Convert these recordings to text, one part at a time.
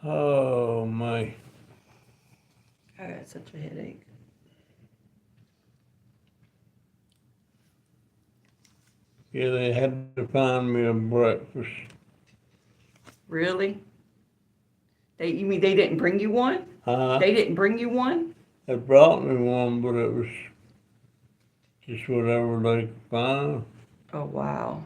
Oh, my. I got such a headache. Yeah, they had to find me a breakfast. Really? You mean they didn't bring you one? They didn't bring you one? They brought me one, but it was just whatever they could find. Oh, wow.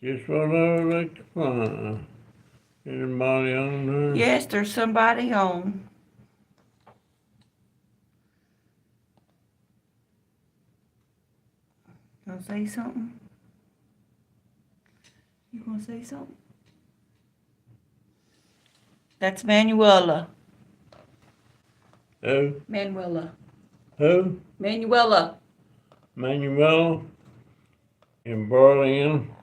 Just whatever they could find. Anybody on there? Yes, there's somebody home. You gonna say something? You gonna say something? That's Manuela. Who? Manuela. Who? Manuela. Manuel in Berlin.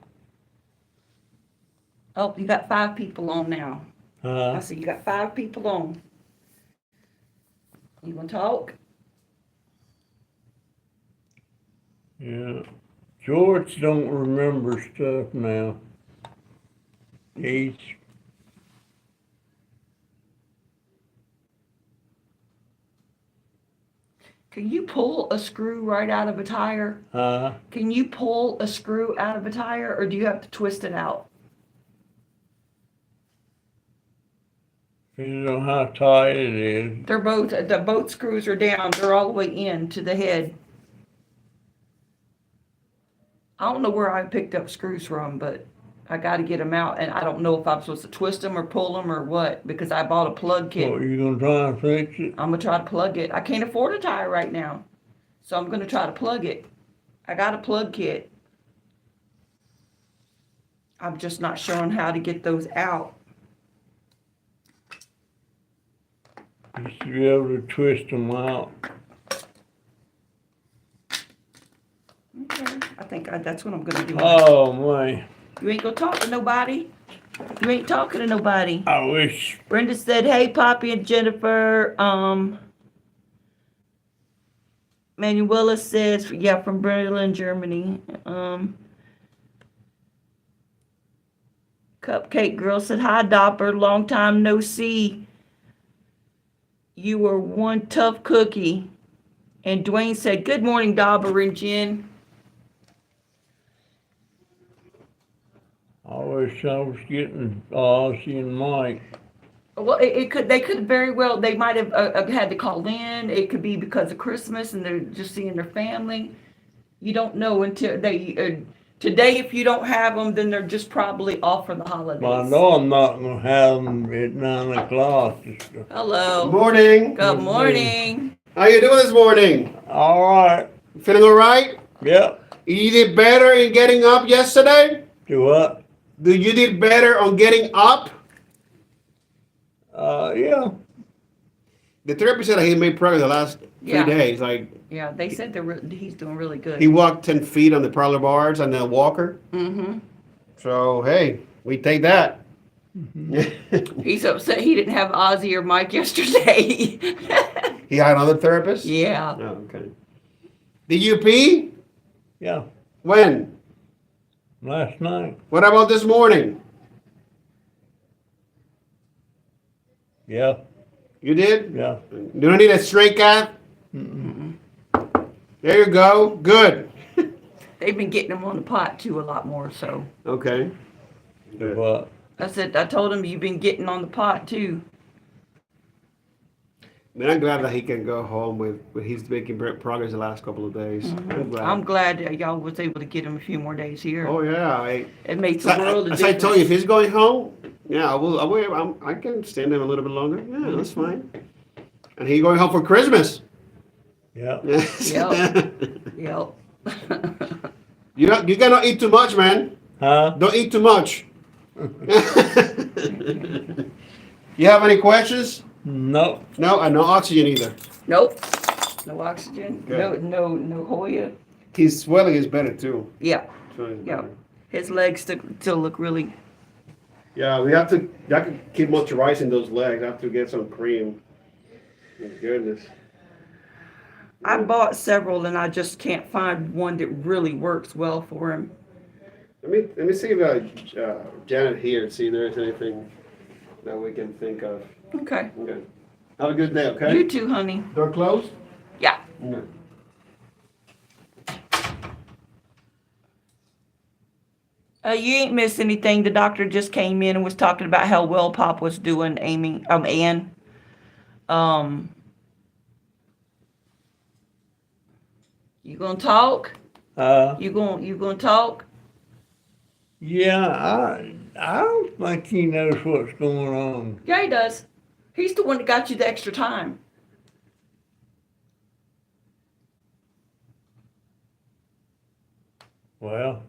Oh, you got 5 people on now. I see you got 5 people on. You gonna talk? Yeah. George don't remember stuff now. He's Can you pull a screw right out of a tire? Can you pull a screw out of a tire, or do you have to twist it out? you know how tight it is. The both screws are down. They're all the way in to the head. I don't know where I picked up screws from, but I got to get them out, and I don't know if I'm supposed to twist them or pull them or what, because I bought a plug kit. What, you gonna try and fix it? I'm gonna try to plug it. I can't afford a tire right now, so I'm gonna try to plug it. I got a plug kit. I'm just not showing how to get those out. You should be able to twist them out. Okay, I think that's what I'm gonna do. Oh, my. You ain't gonna talk to nobody. You ain't talking to nobody. I wish. Brenda said, "Hey, Poppy and Jennifer." Manuela says, "Yeah, from Berlin, Germany." Cupcake Girl said, "Hi, Dopper. Long time no see. You were one tough cookie." And Dwayne said, "Good morning, Dauber and Jen." I wish I was getting Ozzy and Mike. Well, they could very well, they might have had to call in. It could be because of Christmas and they're just seeing their family. You don't know until today, if you don't have them, then they're just probably off for the holidays. Well, I know I'm not gonna have them at 9 o'clock. Hello. Good morning. Good morning. How you doing this morning? All right. Feeling all right? Yep. You did better in getting up yesterday? Do what? You did better on getting up? Yeah. The therapist said he made progress the last 3 days. Like, Yeah, they said he's doing really good. he walked 10 feet on the parlor bars on the walker. Mm-hmm. So, hey, we take that. He's upset he didn't have Ozzy or Mike yesterday. He had another therapist? Yeah. Oh, okay. Did you pee? Yeah. When? Last night. What about this morning? Yeah. You did? Yeah. You don't need a straight cat? Mm-mm. There you go. Good. They've been getting him on the pot too a lot more, so. Okay. Do what? I told him you've been getting on the pot too. Man, I'm glad that he can go home with he's making progress the last couple of days. Mm-hmm. I'm glad that y'all was able to get him a few more days here. Oh yeah, it makes a world of difference. As I told you, if he's going home, yeah, I can stand him a little bit longer. Yeah, that's fine. And he going home for Christmas. Yeah. Yep. You cannot eat too much, man. Huh? Don't eat too much. You have any questions? No. No, and no oxygen either. Nope. No oxygen. Good. No Hoya. His swelling is better too. Yeah. Yeah. His legs still look really. Yeah, we have to. I can keep moisturizing those legs. I have to get some cream. My goodness. I bought several and I just can't find one that really works well for him. Let me see if Janet here, see if there's anything that we can think of. Okay. Okay. Have a good day, okay? You too, honey. Door closed? Yeah. Okay. You ain't missed anything. The doctor just came in and was talking about how well Pop was doing, Ann. You gonna talk? You gonna talk? Yeah, I don't think he knows what's going on. Yeah, he does. He's the one that got you the extra time. Well,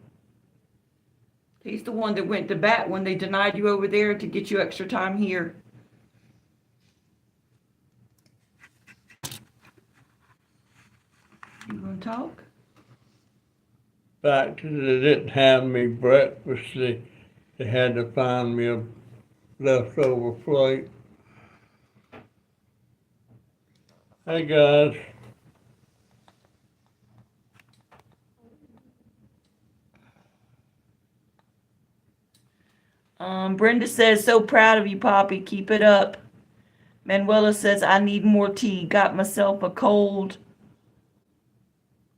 He's the one that went to bat when they denied you over there to get you extra time here. You gonna talk? fact is they didn't have me breakfast. They had to find me a leftover plate. Hey guys. Brenda says, so proud of you, Poppy. Keep it up. Manuela says, I need more tea. Got myself a cold.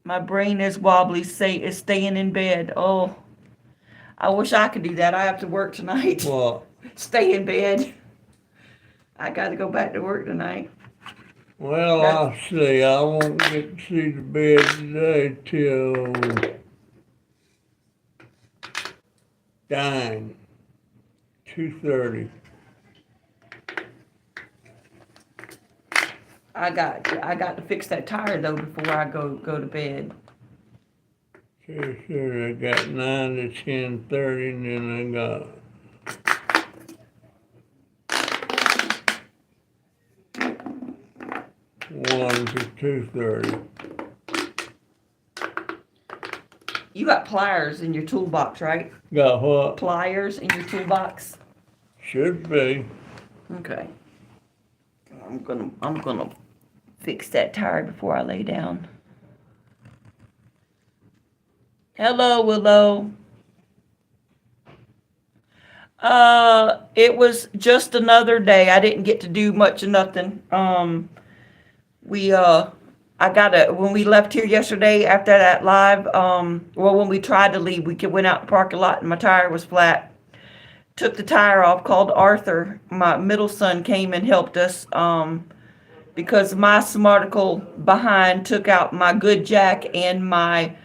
My brain is wobbly. Is staying in bed. Oh, I wish I could do that. I have to work tonight. What? Stay in bed. I got to go back to work tonight. Well, I'll see. I won't get to see the bed today till 2:30. I got to fix that tire though before I go to bed. Sure. I got 9 to 10:30, and then I got 1 to 2:30. You got pliers in your toolbox, right? Got what? Pliers in your toolbox. Should be. Okay. I'm gonna fix that tire before I lay down. Hello, Willow. It was just another day. I didn't get to do much of nothing. When we left here yesterday after that live, when we tried to leave, we went out in the parking lot and my tire was flat. Took the tire off, called Arthur. My middle son came and helped us, because my smarticle behind took out my good jack and my,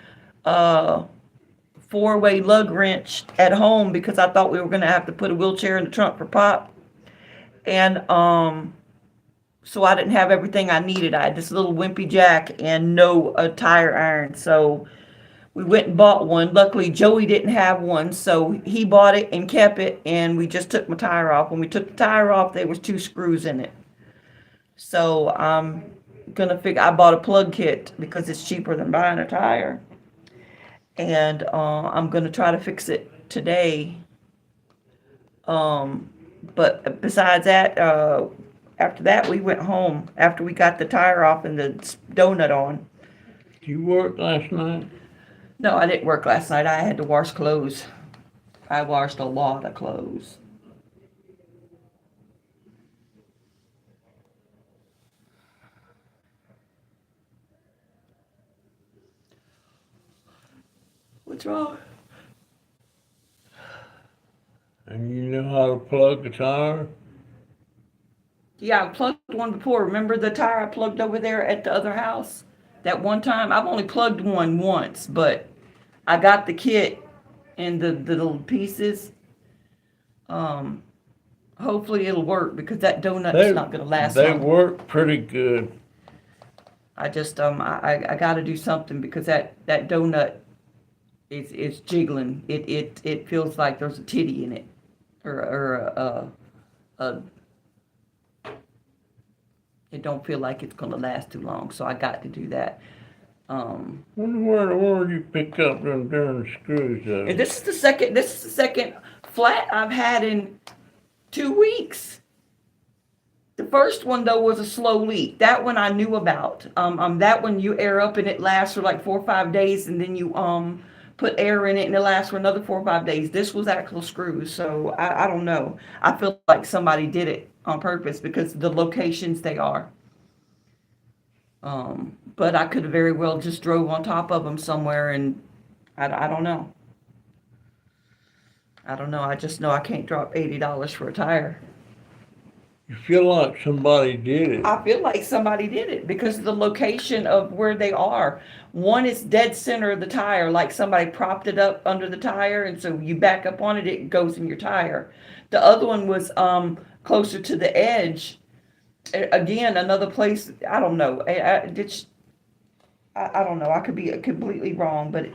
4-way lug wrench at home because I thought we were going to have to put a wheelchair in the trunk for Pop. And so I didn't have everything I needed. I had this little wimpy jack and no tire iron. So we went and bought one. Luckily, Joey didn't have one, so he bought it and kept it, and we just took my tire off. When we took the tire off, there was 2 screws in it. So I'm going to I bought a plug kit because it's cheaper than buying a tire. And I'm going to try to fix it today. But besides that, after that, we went home after we got the tire off and the donut on. Did you work last night? No, I didn't work last night. I had to wash clothes. I washed a lot of clothes. What's wrong? And you know how to plug a tire? Yeah, I plugged one before. Remember the tire I plugged over there at the other house? That one time? I've only plugged one once, but I got the kit and the little pieces. Hopefully it'll work because that donut's not going to last They long. work pretty good. I just I got to do something because that donut is jiggling. It feels like there's a titty in it, or it don't feel like it's gonna last too long. So I got to do that. Wonder where in the world you pick up them darn screws though. And this is the second flat I've had in 2 weeks. The first one though was a slow leak. That one I knew about. That one you air up and it lasts for like 4 or 5 days, and then you put air in it and it lasts for another 4 or 5 days. This was actual screws, so I don't know. I feel like somebody did it on purpose because of the locations they are. But I could have very well just drove on top of them somewhere, and I don't know. I don't know. I just know I can't drop $80 for a tire. You feel like somebody did it. I feel like somebody did it because of the location of where they are. One is dead center of the tire, like somebody propped it up under the tire, and so you back up on it, it goes in your tire. The other one was closer to the edge. Again, another place. I don't know. I don't know. I could be completely wrong, but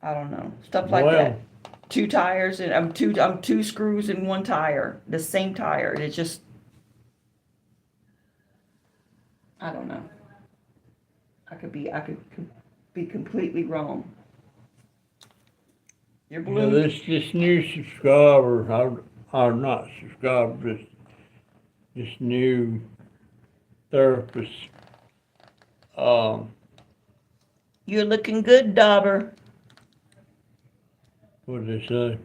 I don't know. Stuff like Well, that. Two tires and I'm two screws in one tire, the same tire. And it just, I don't know. I could be completely wrong. You're you know, blue. this new subscriber, or not subscriber, this new therapist, You're looking good, Dauber. what did they say?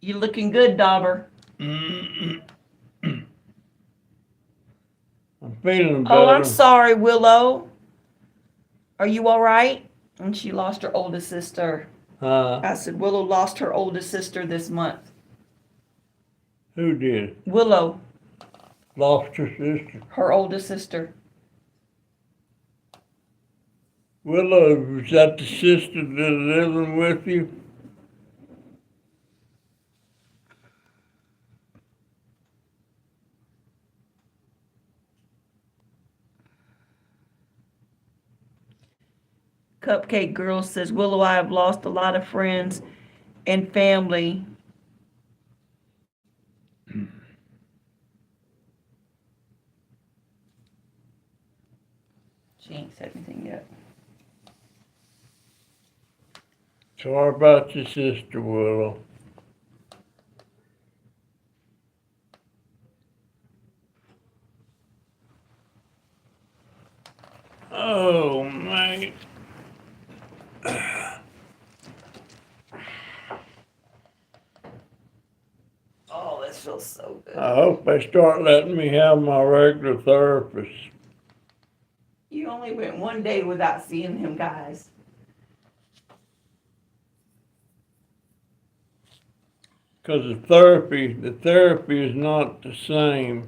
You're looking good, Dauber. I'm feeling better. Oh, I'm sorry, Willow. Are you all right? And she lost her oldest sister. I said Willow lost her oldest sister this month. Who did? Willow, Lost her sister. her oldest sister. Willow, was that the sister that living with you? Cupcake Girl says, Willow, I have lost a lot of friends and family. She ain't said anything yet. Sorry about your sister, Willow. Oh, man. Oh, this feels so good. I hope they start letting me have my regular therapist. You only went one day without seeing him, guys. Because the therapy is not the same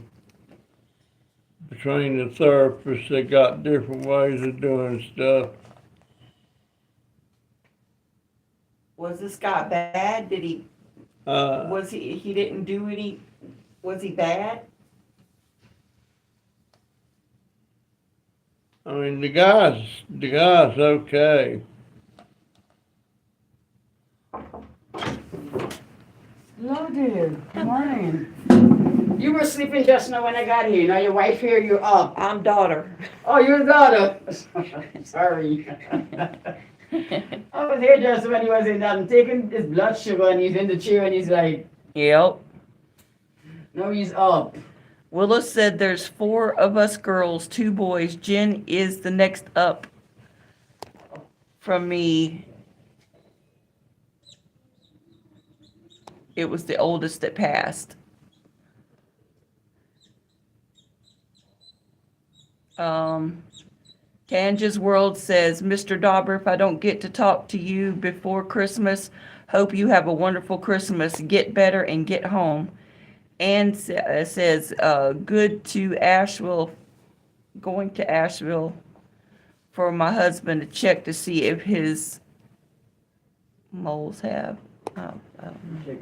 between the therapists. They got different ways of doing stuff. Was this guy bad? Did he, was he didn't do any, was he bad? I mean, the guy's okay. Hello, dear. Good morning. You were sleeping just now when I got here. Now your wife here, you're up. I'm daughter. Oh, your daughter. Sorry. I was here just when he was in that, taking his blood sugar and he's in the chair and he's like, Yep. now he's up. Willow said there's 4 of us girls, 2 boys. Jen is the next up from me. It was the oldest that passed. Tanja's World says, Mr. Dauber, if I don't get to talk to you before Christmas, hope you have a wonderful Christmas. Get better and get home. And says, good to Asheville, going to Asheville for my husband to check to see if his moles have. I don't know.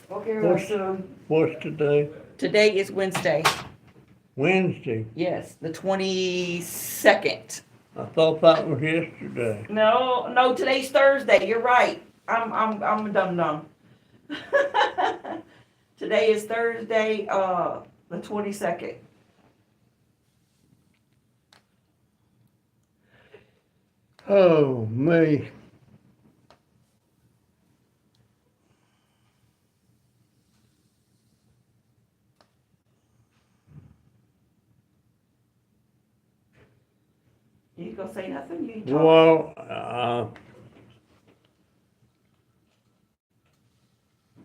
Okay, What's- so What's today? Today is Wednesday. Wednesday. Yes, the 22nd. I thought that was yesterday. No, today's Thursday. You're right. I'm a dum-dum. Today is Thursday, the 22nd. Oh, me. You gonna say nothing? You ain't talking.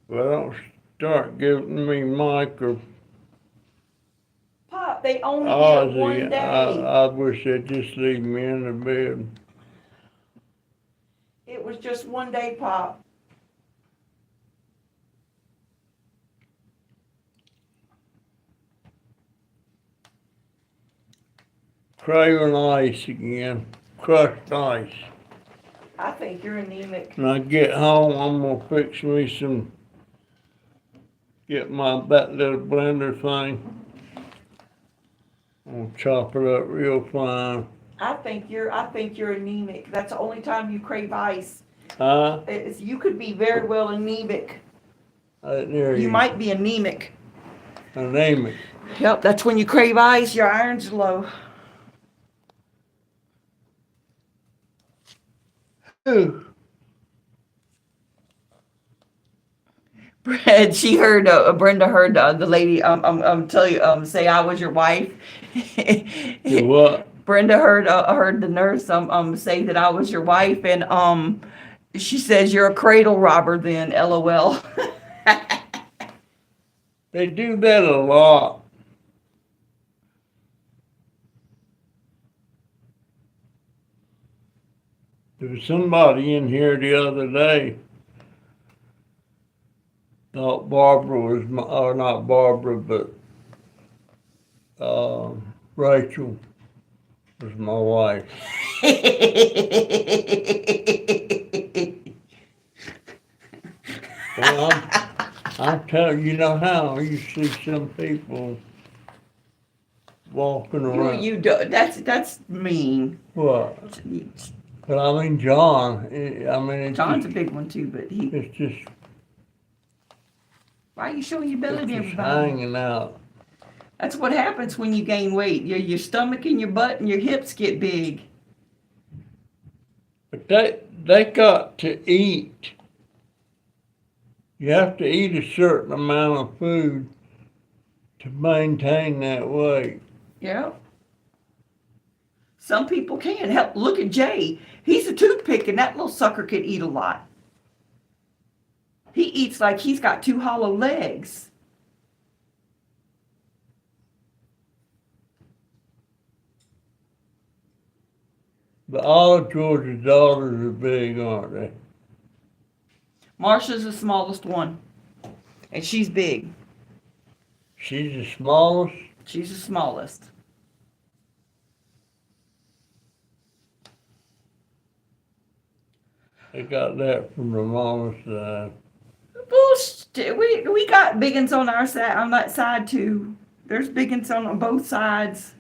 Well, don't start giving me micro. Pop, they only did it one day. I wish they'd just leave me in the bed. It was just one day, Pop. Craving ice again, crushed ice. I think you're anemic. When I get home, I'm gonna fix me some, get that little blender thing. I'm gonna chop it up real fine. I think you're anemic. That's the only time you crave ice. Huh? You could be very well anemic. I didn't hear You you. might be anemic. Anemic. Yep, that's when you crave ice, your iron's low. Ooh. She heard, Brenda heard the lady, tell you, say I was your wife. You what? Brenda heard the nurse, say that I was your wife, and, she says you're a cradle robber then, LOL. They do that a lot. There was somebody in here the other day thought Barbara was or not Barbara, but Rachel was my wife. Well, I'm telling you, know how you see some people walking around. You do, that's mean. What? But I mean, John. I mean, it's John's a just, big one too, but it's just, why are you showing your belly it's to just everybody? hanging out. That's what happens when you gain weight. Your stomach and your butt and your hips get big. But they got to eat. You have to eat a certain amount of food to maintain that weight. Yeah. Some people can. Help. Look at Jay. He's a toothpick, and that little sucker can eat a lot. He eats like he's got two hollow legs. But all of George's daughters are big, aren't they? Marsha's the smallest one, and she's big. She's the smallest. She's the smallest. They got that from the mama's side. Bullshit. We got big uns on our side, on that side too. There's big uns on both sides.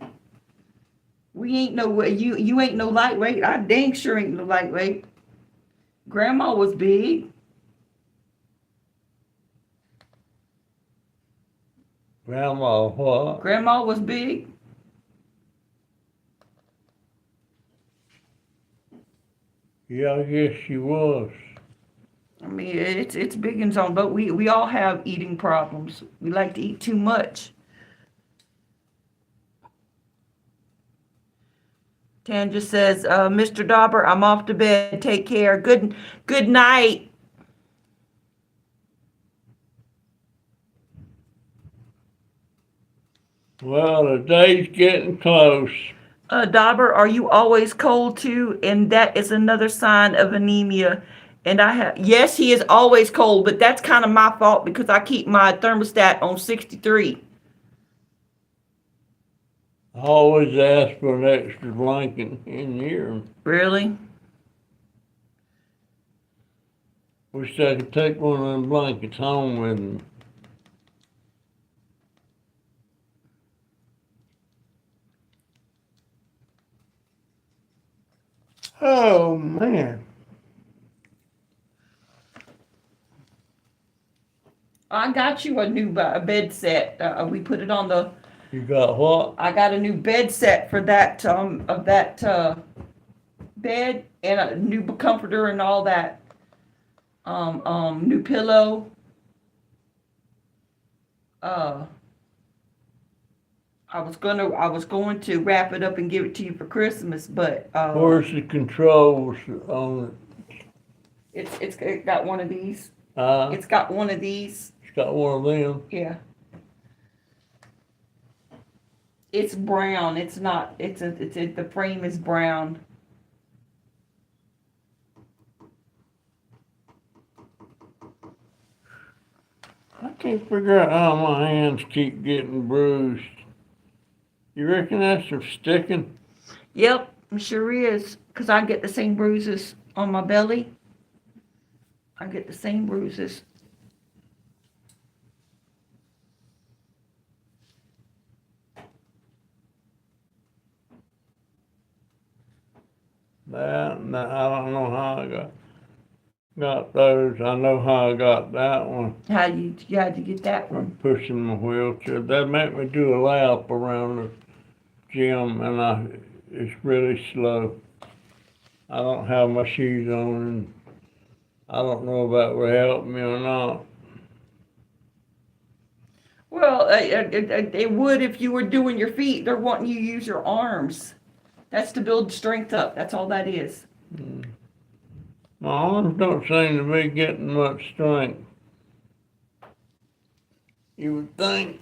We ain't no you ain't no lightweight. I dang sure ain't no lightweight. Grandma was big. Grandma what? Grandma was big. Yeah, I guess she was. I mean, it's big uns on, but we all have eating problems. We like to eat too much. Tan just says, Mr. Dauber, I'm off to bed. Take care. Good night. Well, the day's getting close. Dauber, are you always cold too? And that is another sign of anemia. And yes, he is always cold, but that's kind of my fault because I keep my thermostat on 63. I always ask for an extra blanket in here. Really? Wish I could take one of them blankets home with me. Oh, man. I got you a new bed set. We put it on the. You got what? I got a new bed set for that of that bed and a new comforter and all that. New pillow. I was going to wrap it up and give it to you for Christmas, but Where's the controls on it's got one of these. it? Uh, It's got one of these. it's got one of them. Yeah. It's brown. It's not. The frame is brown. I can't figure out how my hands keep getting bruised. You reckon that's from sticking? Yep, it sure is. 'Cause I get the same bruises on my belly. I get the same bruises. That, and I don't know how I got those. I know how I got that one. How'd you get that I'm one? pushing my wheelchair. They make me do a lap around the gym, and it's really slow. I don't have my shoes on, and I don't know if that would help me or not. Well, it would if you were doing your feet. They're wanting you to use your arms. That's to build strength up. That's all that is. My arms don't seem to be getting much strength. You would think.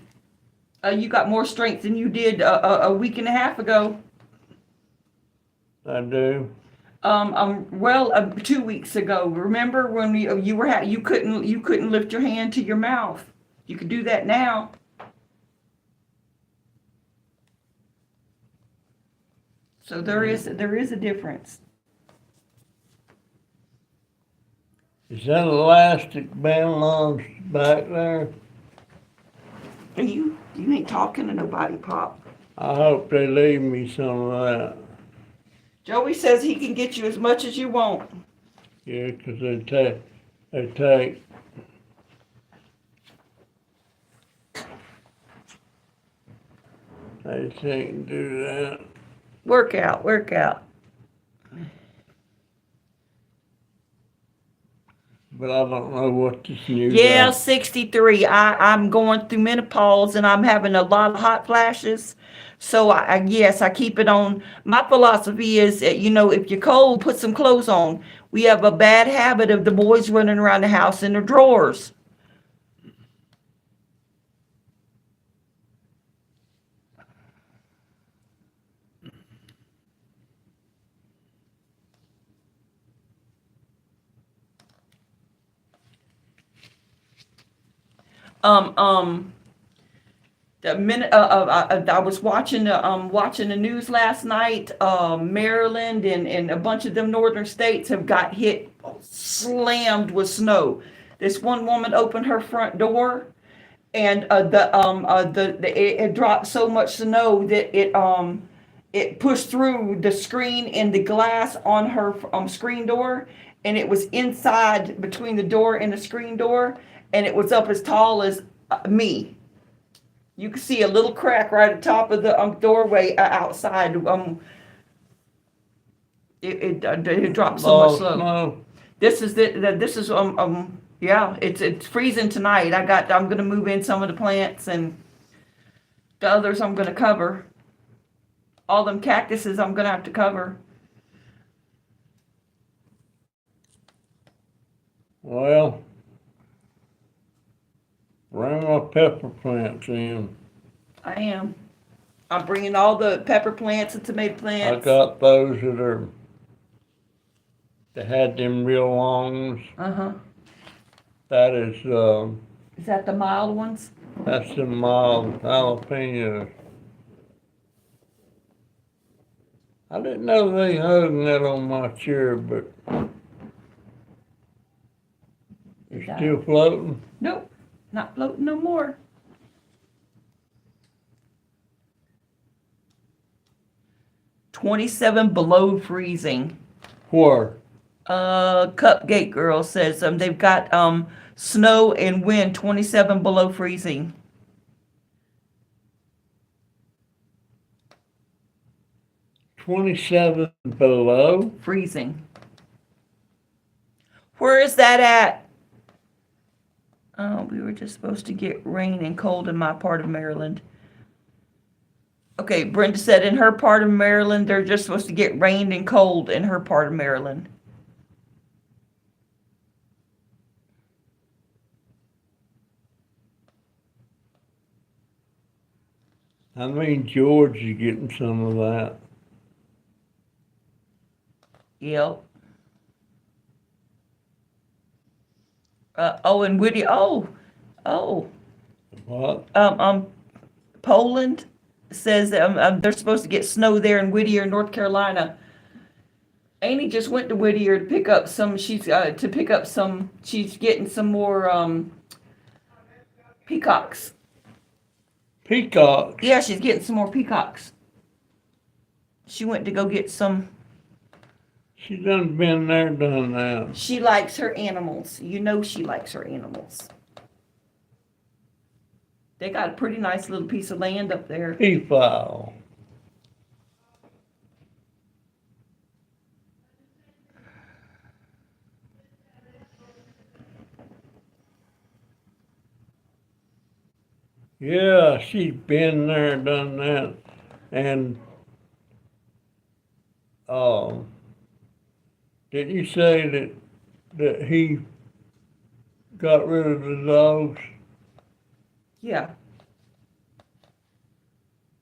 You got more strength than you did a week and a half ago. I do. Well, 2 weeks ago. Remember when you couldn't lift your hand to your mouth. You could do that now. So there is a difference. Is that elastic band on back there? You ain't talking to nobody, Pop. I hope they leave me some of that. Joey says he can get you as much as you want. Yeah, 'cause they take. They can't do that. Work out. But I don't know what this new Yeah, guy. 63. I'm going through menopause and I'm having a lot of hot flashes. So yes, I keep it on. My philosophy is, if you're cold, put some clothes on. We have a bad habit of the boys running around the house in their drawers. The minute I was watching the news last night. Maryland and a bunch of them northern states have got hit, slammed with snow. This one woman opened her front door, and it dropped so much snow that it pushed through the screen and the glass on her screen door, and it was inside between the door and the screen door, and it was up as tall as me. You can see a little crack right at the top of the doorway outside. It dropped so much snow. No. This is yeah. It's freezing tonight. I'm gonna move in some of the plants, and the others I'm gonna cover. All them cactuses I'm gonna have to cover. Well, bring my pepper plants in. I am. I'm bringing all the pepper plants and tomato I plants. got those that had them real longs. That is, Is that the mild ones? that's the mild jalapenos. I didn't know they hung that on my chair, but it's Yeah. still floating. Nope, not floating no more. $27 below freezing. Where? Cupcake Girl says they've got snow and wind 27 below freezing. $27 below? Freezing. Where is that at? Oh, we were just supposed to get rain and cold in my part of Maryland. Okay, Brenda said in her part of Maryland, they're just supposed to get rain and cold in her part of Maryland. I mean, George is getting some of that. Yep. Oh, and Whittier. Oh. What? Poland says that they're supposed to get snow there in Whittier, North Carolina. Amy just went to Whittier to pick up some. She's She's getting some more peacocks. Peacocks. Yeah, she's getting some more peacocks. She went to go get some. She done been there, done that. She likes her animals. You know she likes her animals. They got a pretty nice little piece of land up there. Peafowl. Yeah, she's been there, done that, and didn't you say that he got rid of the dogs? Yeah.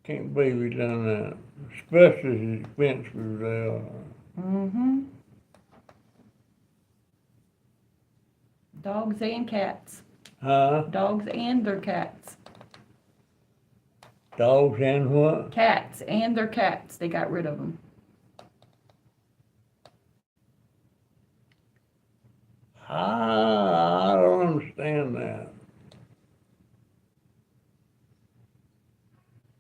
Can't believe he done that, especially as expensive they are. Mm-hmm. Dogs and cats. Huh? Dogs and their cats. Dogs and what? Cats and their cats. They got rid of them. I don't understand that.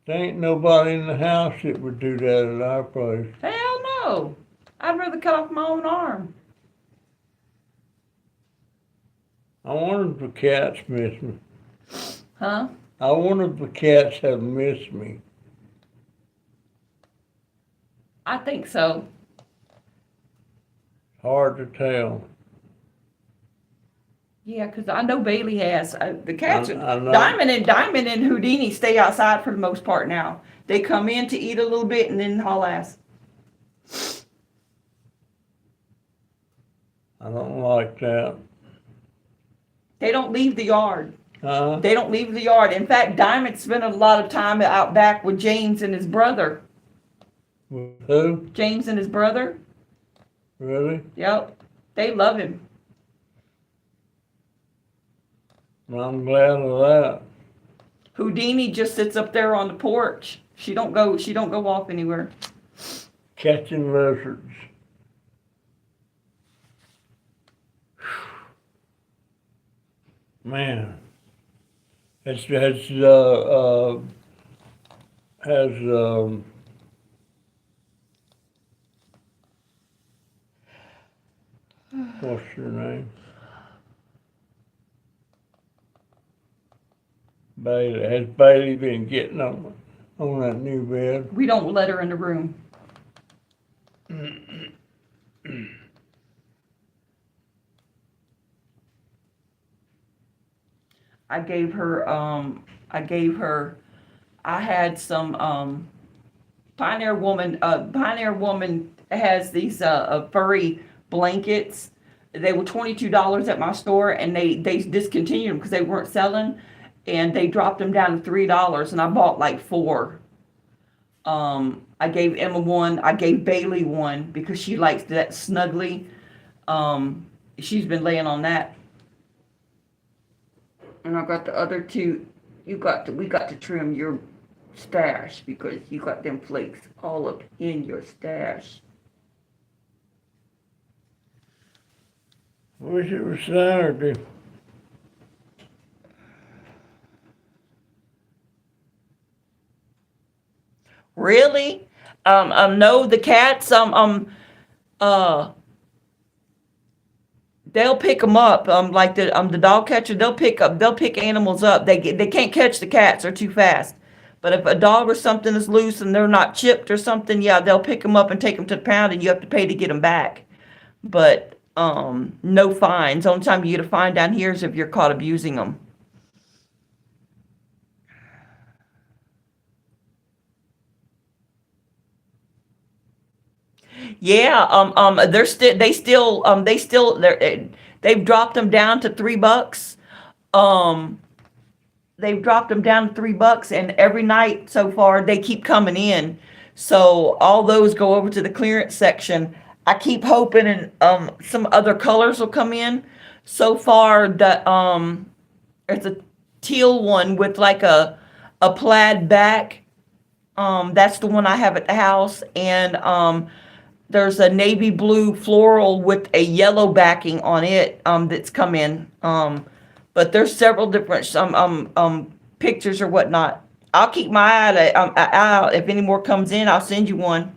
There ain't nobody in the house that would do that at our place. Hell no. I'd rather cut off my own arm. I wonder if the cats miss me. Huh? I wonder if the cats have missed me. I think so. Hard to tell. Yeah, 'cause I know Bailey has. The cats, I know. Diamond and Houdini stay outside for the most part now. They come in to eat a little bit and then haul ass. I don't like that. They don't leave the yard. Huh? They don't leave the yard. In fact, Diamond spent a lot of time out back with James and his brother. With who? James and his brother. Really? Yep. They love him. I'm glad of that. Houdini just sits up there on the porch. She don't go off anywhere. Catching lizards. Man, what's your name? Bailey. Has Bailey been getting on that new bed? We don't let her in the room. I had some Pioneer Woman has these furry blankets. They were $22 at my store, and they discontinued them because they weren't selling, and they dropped them down to $3, and I bought like 4. I gave Emma one, I gave Bailey one because she likes that snuggly. She's been laying on that. And I got the other 2. We got to trim your stash because you got them flakes all up in your stash. Wish it was Saturday. Really? No, the cats, they'll pick them up. Like the dog catcher, they'll pick animals up. They can't catch the cats; they're too fast. But if a dog or something is loose and they're not chipped or something, yeah, they'll pick them up and take them to the pound, and you have to pay to get them back. But no fines. Only time you get a fine down here is if you're caught abusing them. Yeah, they've dropped them down to $3. Um, they've dropped them down to $3, and every night so far they keep coming in. So all those go over to the clearance section. I keep hoping and some other colors will come in. So far, there's a teal one with like a plaid back. That's the one I have at the house, and there's a navy blue floral with a yellow backing on it that's come in. But there's several different pictures or whatnot. I'll keep my eye out. If any more comes in, I'll send you one.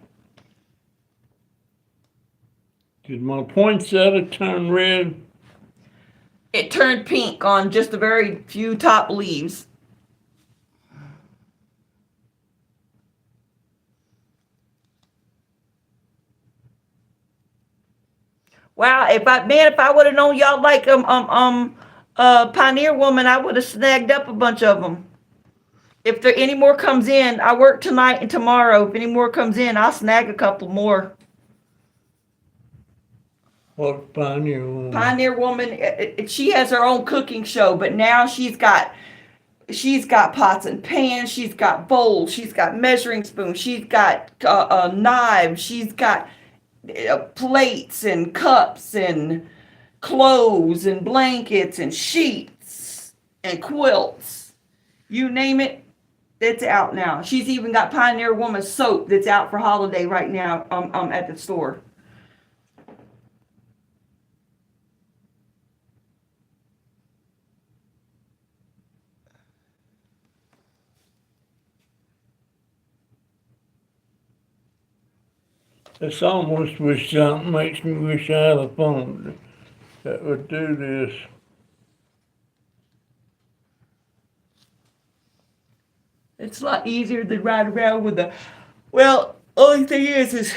Did my poinsettia turn red? It turned pink on just the very few top leaves. Wow, if I would have known y'all like Pioneer Woman, I would have snagged up a bunch of them. If there any more comes in, I work tonight and tomorrow. If any more comes in, I'll snag a couple more. What Pioneer Woman? Pioneer Woman, she has her own cooking show, but now she's got pots and pans, she's got bowls, she's got measuring spoons, she's got knives, she's got plates and cups and clothes and blankets and sheets and quilts. You name it, it's out now. She's even got Pioneer Woman soap that's out for holiday right now at the store. It's almost wish something makes me wish I had a phone that would do this. It's a lot easier than ride around with a. Well, only thing is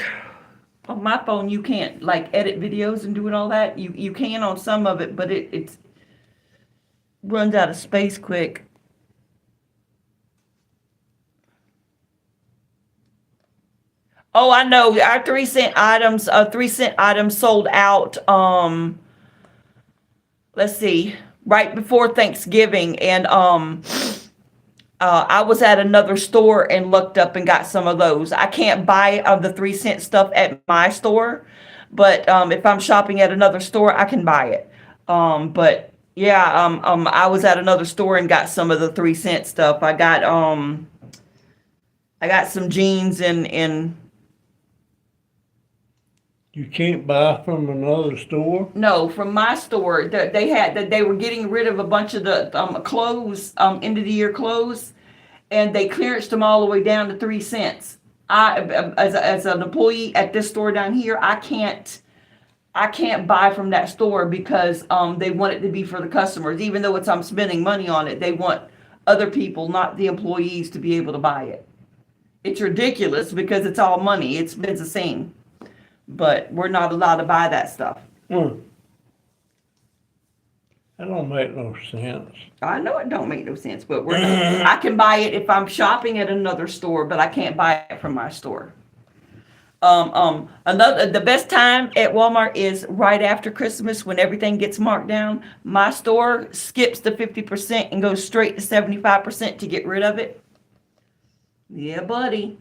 on my phone you can't like edit videos and doing all that. You can on some of it, but it runs out of space quick. Oh, I know. Our 3-cent items, 3-cent items sold out. Let's see, right before Thanksgiving, and I was at another store and looked up and got some of those. I can't buy of the 3-cent stuff at my store, but if I'm shopping at another store, I can buy it. But yeah, I was at another store and got some of the 3-cent stuff. I got some jeans and. You can't buy from another store? No, from my store. They were getting rid of a bunch of the clothes, end of the year clothes, and they clearanced them all the way down to 3 cents. As an employee at this store down here, I can't buy from that store because they want it to be for the customers. Even though I'm spending money on it, they want other people, not the employees, to be able to buy it. It's ridiculous because it's all money. It's the same. But we're not allowed to buy that stuff. That don't make no sense. I know it don't make no sense, but I can buy it if I'm shopping at another store, but I can't buy it from my store. The best time at Walmart is right after Christmas when everything gets marked down. My store skips the 50% and goes straight to 75% to get rid of it. Yeah, buddy.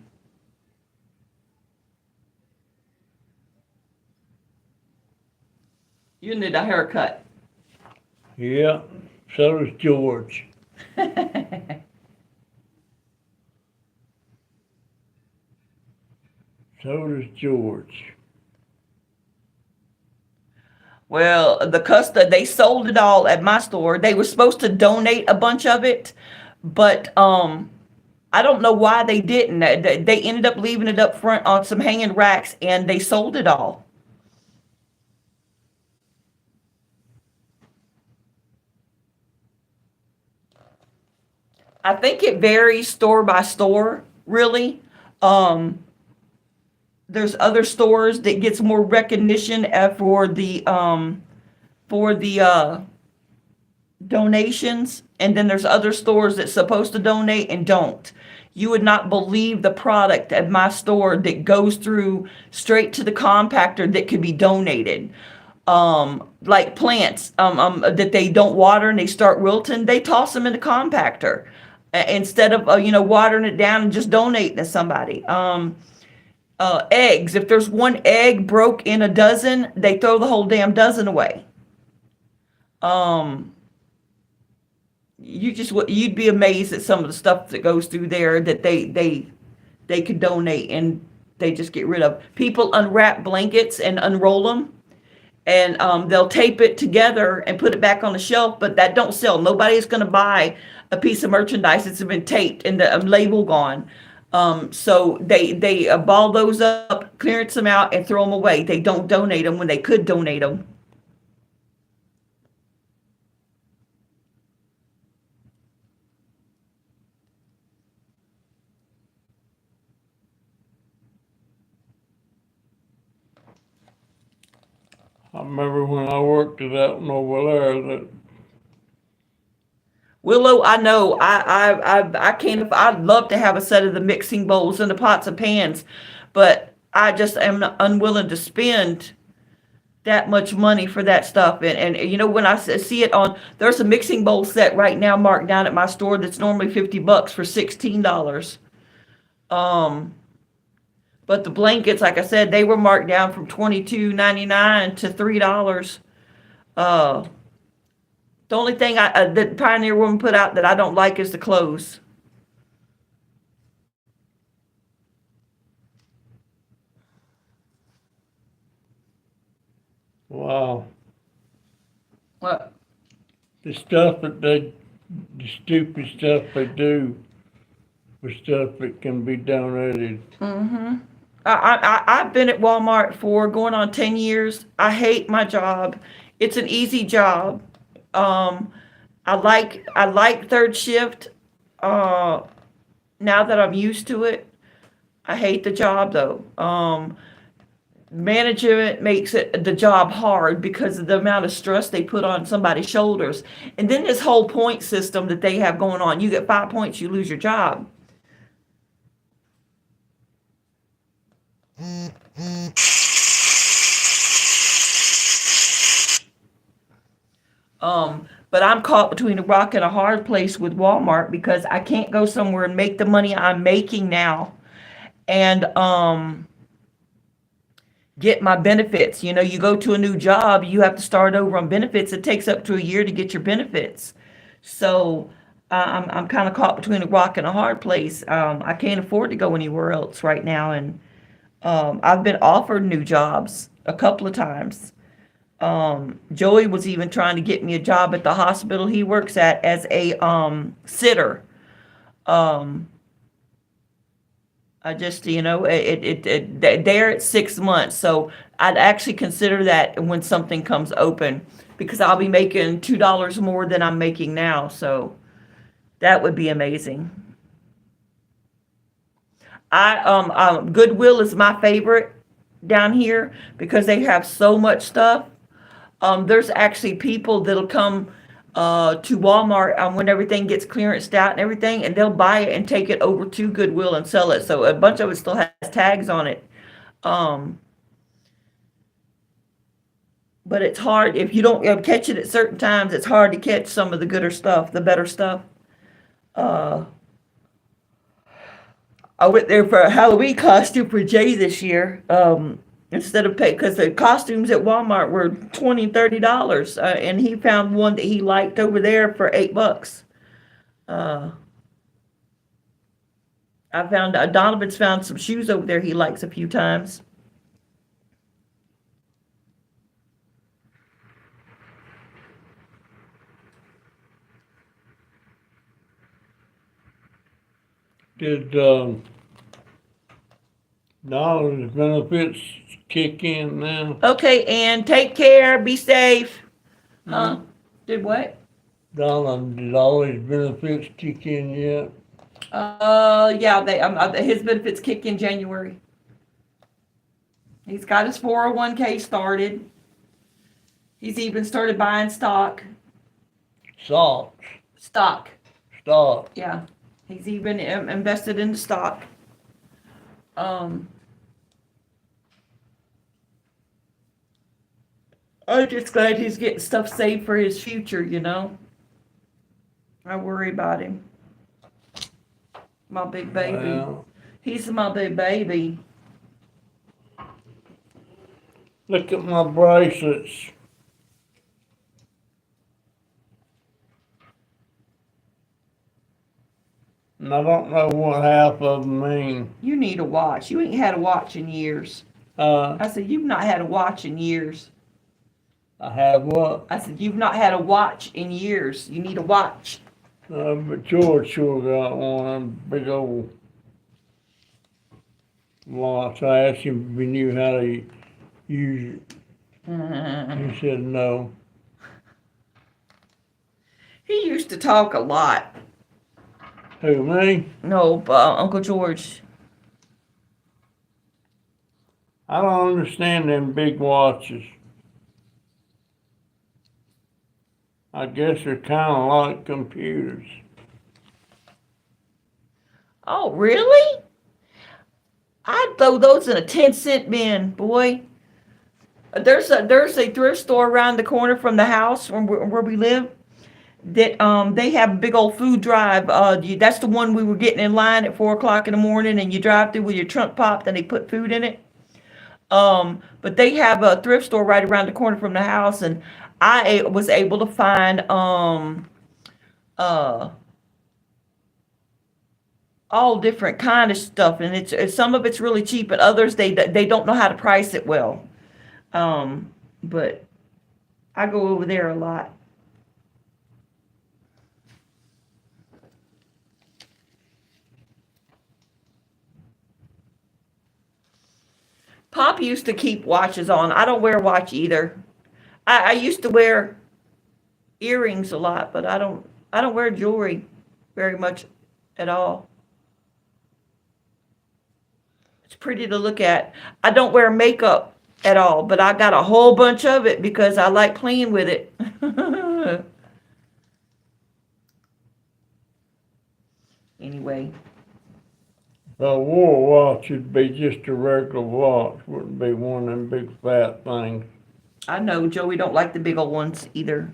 You need a haircut. Yeah, so does George. So does George. Well, they sold it all at my store. They were supposed to donate a bunch of it, but I don't know why they didn't. They ended up leaving it up front on some hanging racks, and they sold it all. I think it varies store by store, really. There's other stores that gets more recognition for the donations, and then there's other stores that's supposed to donate and don't. You would not believe the product at my store that goes through straight to the compactor that could be donated. Like plants that they don't water and they start wilting, they toss them in the compactor instead of watering it down and just donating to somebody. Eggs, if there's one egg broke in a dozen, they throw the whole damn dozen away. You'd be amazed at some of the stuff that goes through there that they could donate and they just get rid of. People unwrap blankets and unroll them, and they'll tape it together and put it back on the shelf, but that don't sell. Nobody's going to buy a piece of merchandise that's been taped and the label gone. So they ball those up, clearance them out, and throw them away. They don't donate them when they could donate them. I remember when I worked it out in over there that Willow, I know. I can't. I'd love to have a set of the mixing bowls and the pots and pans, but I just am unwilling to spend that much money for that stuff. And when I see it on, there's a mixing bowl set right now marked down at my store that's normally $50 for $16. But the blankets, like I said, they were marked down from $22.99 to $3. The only thing that Pioneer Woman put out that I don't like is the clothes. wow, What? the stuff that the stupid stuff they do with stuff that can be donated. Mm-hmm. I've been at Walmart for going on 10 years. I hate my job. It's an easy job. I like third shift. Now that I'm used to it, I hate the job though. Management makes the job hard because of the amount of stress they put on somebody's shoulders. And then this whole point system that they have going on. You get 5 points, you lose your job. But I'm caught between a rock and a hard place with Walmart because I can't go somewhere and make the money I'm making now and get my benefits. You go to a new job, you have to start over on benefits. It takes up to a year to get your benefits. So I'm kind of caught between a rock and a hard place. I can't afford to go anywhere else right now, and I've been offered new jobs a couple of times. Joey was even trying to get me a job at the hospital he works at as a sitter. I just, there it's 6 months. So I'd actually consider that when something comes open because I'll be making $2 more than I'm making now. So that would be amazing. Goodwill is my favorite down here because they have so much stuff. There's actually people that'll come to Walmart when everything gets clearanced out and everything, and they'll buy it and take it over to Goodwill and sell it. So a bunch of it still has tags on it. But it's hard if you don't catch it at certain times. It's hard to catch some of the better stuff. I went there for a Halloween costume for Jay this year. Instead of because the costumes at Walmart were $20, $30, and he found one that he liked over there for $8. I found Donovan's found some shoes over there he likes a few times. Did Dollar's benefits kick in now? Okay, and take care. Be safe. Huh? Did what? Did all his benefits kick in yet? Yeah. His benefits kick in January. He's got his 401k started. He's even started buying stock. Socks. Stock. Stock. Yeah. He's even invested in the stock. I'm just glad he's getting stuff saved for his future, you know. I worry about him. My big baby. Well, He's my big baby. look at my bracelets. And I don't know what half of them mean. You need a watch. You ain't had a watch in years. I said, you've not had a watch in years. I have what? I said, you've not had a watch in years. You need a watch. But George sure got one, big old watch. I asked him if he knew how to use it. He said no. He used to talk a lot. Who, me? No, Uncle George. I don't understand them big watches. I guess they're kind of like computers. Oh, really? I'd throw those in a 10-cent bin, boy. There's a thrift store around the corner from the house where we live that they have a big old food drive. That's the one we were getting in line at 4 o'clock in the morning, and you drive through with your trunk popped, and they put food in it. But they have a thrift store right around the corner from the house, and I was able to find all different kind of stuff, and it's some of it's really cheap, and others they don't know how to price it well. But I go over there a lot. Pop used to keep watches on. I don't wear a watch either. I used to wear earrings a lot, but I don't wear jewelry very much at all. It's pretty to look at. I don't wear makeup at all, but I got a whole bunch of it because I like playing with it. Anyway. If I wore a watch, it'd be just a regular watch. Wouldn't be one of them big fat things. I know Joey don't like the big old ones either.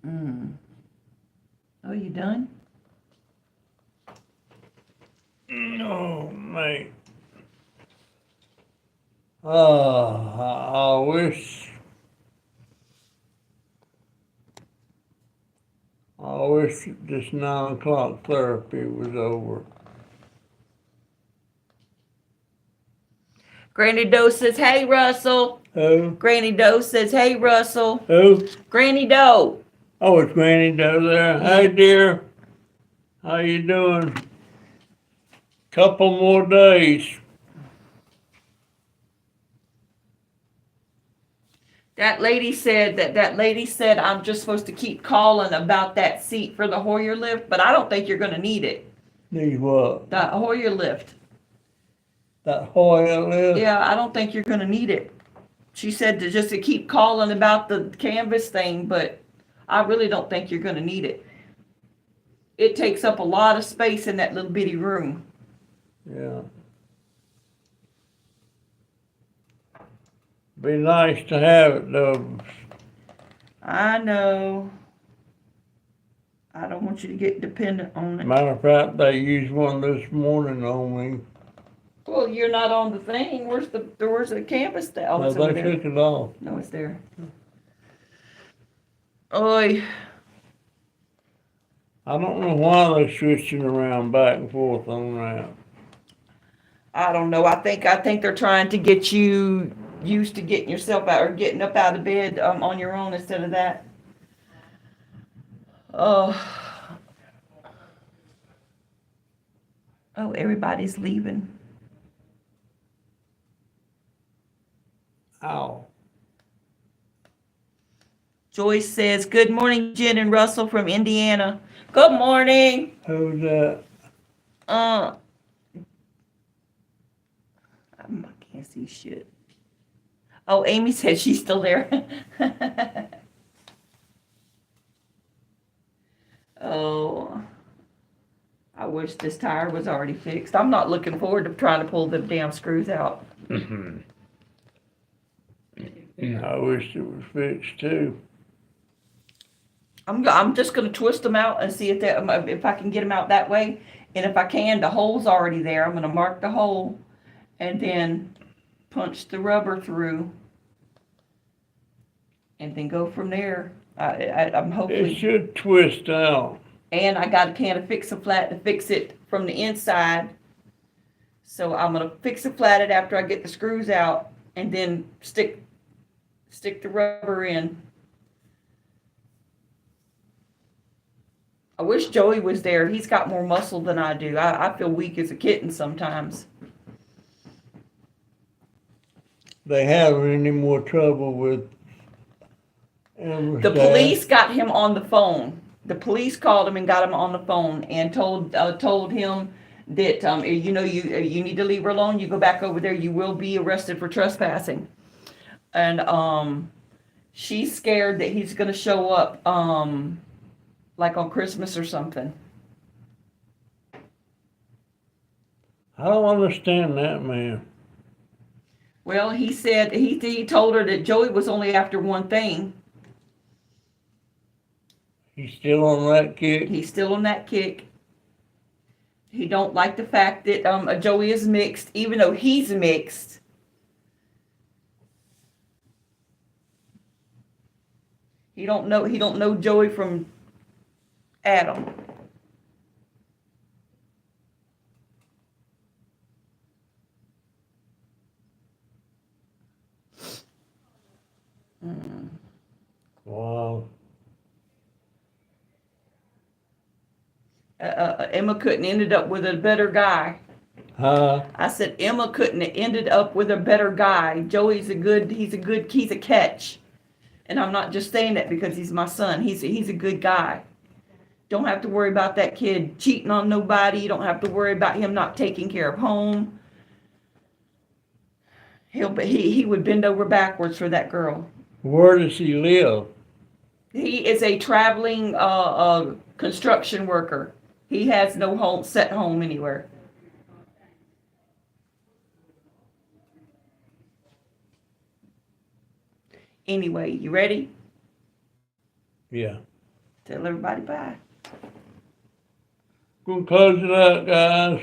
Oh, you done? Oh, mate. I wish this 9 o'clock therapy was over. Granny Doe says, hey, Russell. Who? Granny Doe says, hey, Russell. Who? Granny Doe. Oh, it's Granny Doe there. Hey, dear. How you doing? Couple more days. That lady said I'm just supposed to keep calling about that seat for the Hoyer lift, but I don't think you're going to need it. Need what? The Hoyer lift. That Hoyer lift? Yeah, I don't think you're going to need it. She said to keep calling about the canvas thing, but I really don't think you're going to need it. It takes up a lot of space in that little bitty room. Yeah. Be nice to have it though. I know. I don't want you to get dependent on it. Matter of fact, they used one this morning on me. Well, you're not on the thing. Where's the canvas that? Oh, No, it's over they there. took it off. No, it's there. Oi. I don't know why they're switching around back and forth on that. I don't know. I think they're trying to get you used to getting yourself out or getting up out of bed on your own instead of that. Oh, everybody's leaving. Ow. Joyce says, good morning, Jen and Russell from Indiana. Good morning. Who's that? I can't see shit. Oh, Amy said she's still there. Oh, I wish this tire was already fixed. I'm not looking forward to trying to pull the damn screws out. I wish it was fixed too. I'm just gonna twist them out and see if I can get them out that way. And if I can, the hole's already there. I'm gonna mark the hole and then punch the rubber through and then go from there. I'm It hopefully, should twist out. and I got a can of Fix-A-Flat to fix it from the inside. So I'm gonna Fix-A-Flat it after I get the screws out and then stick the rubber in. I wish Joey was there. He's got more muscle than I do. I feel weak as a kitten sometimes. They have any more trouble with Amber The Staff? police got him on the phone. The police called him and got him on the phone and told him that you need to leave her alone. You go back over there, you will be arrested for trespassing. And she's scared that he's gonna show up like on Christmas or something. I don't understand that man. Well, he said he told her that Joey was only after one thing. He's still on that kick. He's still on that kick. He don't like the fact that Joey is mixed, even though he's mixed. He don't know Joey from Adam. Wow. Emma couldn't ended up with a better guy. Huh? I said Emma couldn't have ended up with a better guy. Joey's he's a catch. And I'm not just saying that because he's my son. He's a good guy. Don't have to worry about that kid cheating on nobody. You don't have to worry about him not taking care of home. He would bend over backwards for that girl. Where does he live? He is a traveling construction worker. He has no set home anywhere. Anyway, you ready? Yeah. Tell everybody bye. Gonna close it up, guys.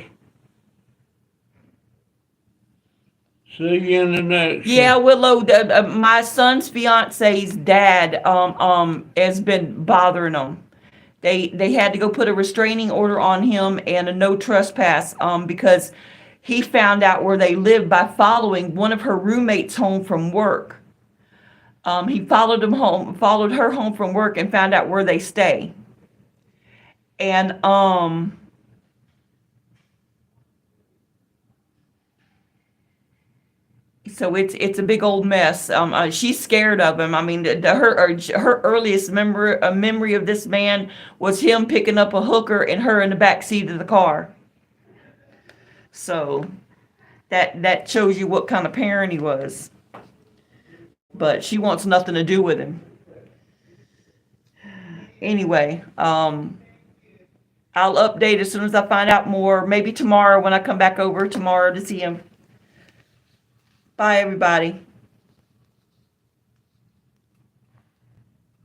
See you in the next Yeah, one. Willow, my son's fiance's dad has been bothering them. They had to go put a restraining order on him and a no trespass because he found out where they lived by following one of her roommates home from work. He followed her home from work and found out where they stay. And so it's a big old mess. She's scared of him. I mean, her earliest memory of this man was him picking up a hooker and her in the back seat of the car. So that shows you what kind of parent he was. But she wants nothing to do with him. Anyway, I'll update as soon as I find out more. Maybe tomorrow when I come back over tomorrow to see him. Bye, everybody.